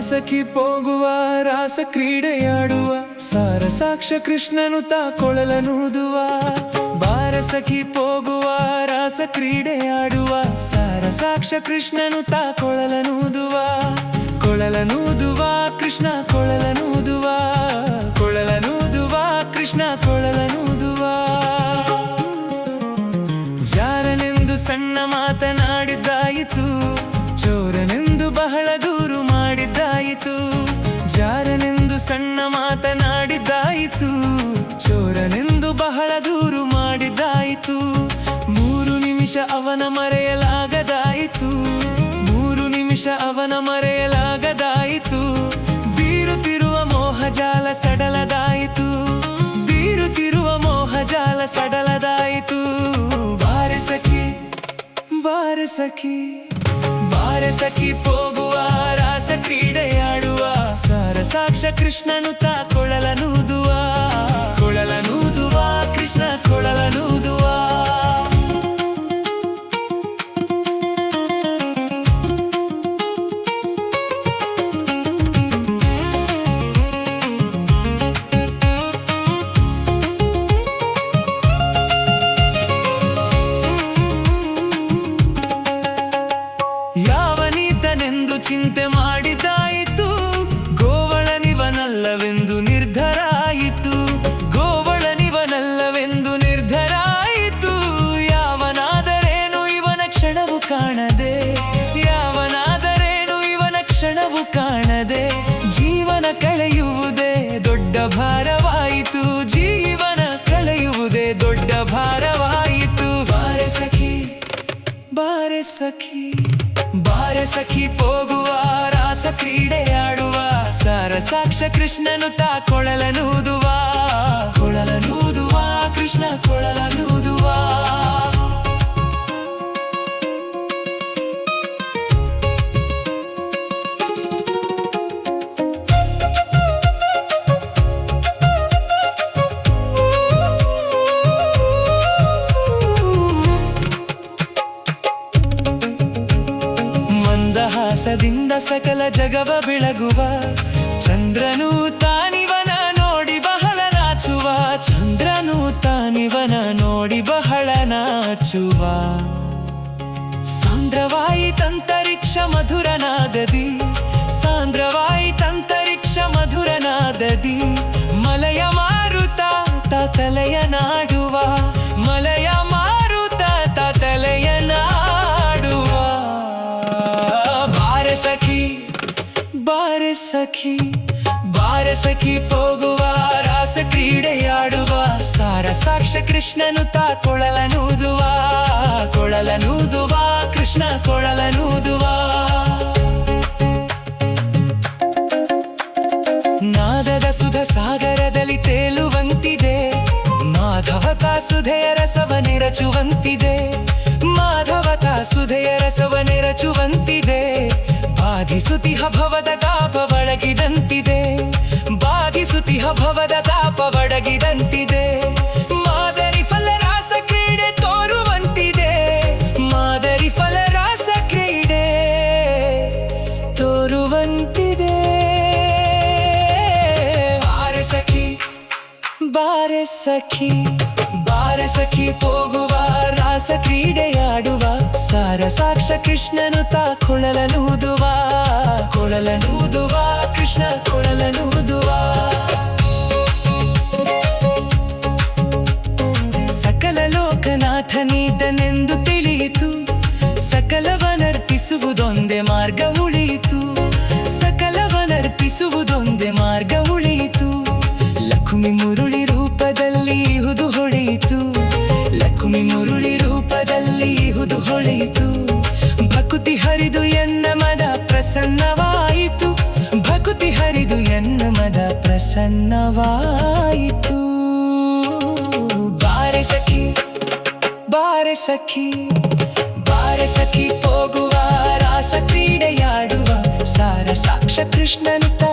ಸಖಿ ಪೋಗುವ ರಾಸ ಕ್ರೀಡೆಯಾಡುವ ಸಾರಸಾಕ್ಷ ಕೃಷ್ಣನು ತಾ ಕೊಳಲನೂದುವ. ಬಾರ ಸಖಿ ಪೋಗುವ ರಾಸ ಕ್ರೀಡೆಯಾಡುವ ಸಾರಸಾಕ್ಷ ಕೃಷ್ಣನು ತಾ ಕೊಳಲನೂದುವ. ಕೊಳಲನೂದುವ ಕೃಷ್ಣ ಕೊಳಲನೂದುವ, ಕೊಳಲನೂದುವ ಕೃಷ್ಣ ಕೊಳಲನೂದುವ. ಜಾರನೆಂದು ಸಣ್ಣ ಮಾತನಾಡಿದ್ದಾಯಿತು, ಚೋರನೆಂದು ಬಹಳ ದೂರು ಮಾಡಿದ್ದಾಯಿತು. ಜಾರನೆಂದು ಸಣ್ಣ ಮಾತನಾಡಿದ್ದಾಯಿತು, ಚೋರನೆಂದು ಬಹಳ ದೂರು ಮಾಡಿದ್ದಾಯಿತು. 3 ನಿಮಿಷ ಅವನ ಮರೆಯಲಾಗದಾಯಿತು, 3 ನಿಮಿಷ ಅವನ ಮರೆಯಲಾಗದಾಯಿತು. ಬೀರುತ್ತಿರುವ ಮೋಹಜಾಲ ಸಡಲದಾಯಿತು, ಬೀರುತ್ತಿರುವ ಮೋಹಜಾಲ ಸಡಲದಾಯಿತು. ಬಾರೆ ಸಖಿ ಬಾರೆ ಸಖಿ ಬಾರೆ ಸಖಿ ಪೋಗುವ ರಾಸ ಕ್ರೀಡೆಯಾಡುವ ಸಾರಸಾಕ್ಷ ಕೃಷ್ಣನು ತಾ ಕೊಳಲನೂದುವ. ಕೊಳಲನೂದುವ ಕೃಷ್ಣ ಕೊಳಲನೂದುವ. ಯಾವನೀತನೆಂದು ಚಿಂತೆ ಮಾಡಿದ್ದಾಯಿತು, ಗೋವಳನಿವನಲ್ಲವೆಂದು ನಿರ್ಧಾರ ಆಯಿತು. ಗೋವಳನಿವನಲ್ಲವೆಂದು ನಿರ್ಧಾರ ಆಯಿತು. ಯಾವನಾದರೇನು ಇವನ ಕ್ಷಣವು ಕಾಣದೆ, ಯಾವನಾದರೇನು ಇವನ ಕ್ಷಣವು ಕಾಣದೆ. ಜೀವನ ಕಳೆಯುವುದೇ ದೊಡ್ಡ ಭಾರವಾಯಿತು, ಜೀವನ ಕಳೆಯುವುದೇ ದೊಡ್ಡ ಭಾರವಾಯಿತು. ಬಾರೆ ಸಖಿ ಬಾರೆ ಸಖಿ ಬಾರೆ ಸಖಿ ಪೋಗುವ ರಾಸ ಕ್ರೀಡೆಯಾಡುವ ಸಾರಸಾಕ್ಷ ಕೃಷ್ಣನು ತಾ ಕೊಳಲನೂದುವ. ಕೊಳಲನೂದುವ ಕೃಷ್ಣ ಕೊಳಲನೂದುವ. ಮಂದಹಾಸದಿಂದ ಸಕಲ ಜಗವ ಬೆಳಗುವ ಚಂದ್ರನು ತಾನಿವನ ನೋಡಿ ಬಹಳ ನಾಚುವ. ಚಂದ್ರನು ತಾನಿವನ ನೋಡಿ ಬಹಳ ನಾಚುವ. ಸಾಂದ್ರವಾಯಿತಂತರಿಕ್ಷ ಮಧುರನಾದದಿ, ಸಾಂದ್ರವಾಯಿತಂತರಿಕ್ಷ ಮಧುರನಾದದಿ. ಮಲಯ ಮಾರುತ ತಲೆಯ ನಾಡುವ, ಮಲಯ ಮಾರುತ ತಲೆಯ ನಾಡುವ. ಬಾರೆ ಸಖಿ ಬಾರೆ ಸಖಿ ಬಾರೆ ಸಖಿ ಪೋಗುವ ರಾಸ ಕ್ರೀಡೆಯಾಡುವ ಸಾರಸಾಕ್ಷ ಕೃಷ್ಣನು ತಾ ಕೊಳಲನೂದುವ. ಕೊಳಲನೂದುವ ಕೃಷ್ಣ ಕೊಳಲನೂದುವ. ನಾದದ ಸುಧ ಸಾಗರದಲ್ಲಿ ತೇಲುವಂತಿದೆ, ಮಾಧವತ ಸುಧೆಯ ರಸವ ನೆರಚುವಂತಿದೆ. ಮಾಧವತ ಸುಧೆಯ ರಸವ ನೆರಚುವಂತಿದೆ. ಬಾಧಿಸುತಿಹ ಭವದ ತಾಪ ಒಡಗಿದಂತಿದೆ, ಬಾಧಿಸುತಿಹ ಭವದ ತಾಪ ಒಡಗಿದಂತಿದೆ. ಮಾದರಿ ಫಲರಾಸ ಕ್ರೀಡೆ ತೋರುವಂತಿದೆ, ಮಾದರಿ ಫಲರಾಸ ಕ್ರೀಡೆ ತೋರುವಂತಿದೆ. ಬಾರೆ ಸಖಿ ಬಾರೆ ಸಖಿ ಬಾರೆ ಸಖಿ ಪೋಗುವ ರಾಸ ಕ್ರೀಡೆಯಾಡುವ ಸಾರಸಾಕ್ಷ ಕೃಷ್ಣನು ತಾ ಕೊಳಲನೂದುವ. ಕೊಳಲನೂದುವ ಕೃಷ್ಣ ಕೊಳಲನೂದುವ. ಸಕಲ ಲೋಕನಾಥನಿದ್ದನೆಂದು ತಿಳಿಯಿತು, ಸಕಲವನರ್ಪಿಸುವುದೊಂದೇ ಮಾರ್ಗ ಉಳಿಯಿತು. ಸಕಲವನರ್ಪಿಸುವುದೊಂದೇ ಮಾರ್ಗ ಉಳಿಯಿತು. ಲಕ್ಷ್ಮಿ ಮುರುಳಿ ರೂಪದಲ್ಲಿ ಇಹುದು ಹೊಳೆಯಿತು, ಲಕ್ಷ್ಮಿ ಮುರುಳಿ ರೂಪದಲ್ಲಿ ಇಹುದು ಹೊಳೆಯಿತು. ಭಕುತಿ ಹರಿದು ಎನ್ನ ಮದ ಪ್ರಸನ್ನವಾಯಿತು, ಭಕುತಿ ಹರಿದು ಎನ್ನ ಮದ ಪ್ರಸನ್ನವಾಯಿತು. ಬಾರೆ ಸಖಿ ಸಖಿ ಬಾರೆ ಸಖಿ ಹೋಗುವ ರಾಸ ಕ್ರೀಡೆಯಾಡುವ ಸಾರ ಸಾಕ್ಷ ಕೃಷ್ಣನುತ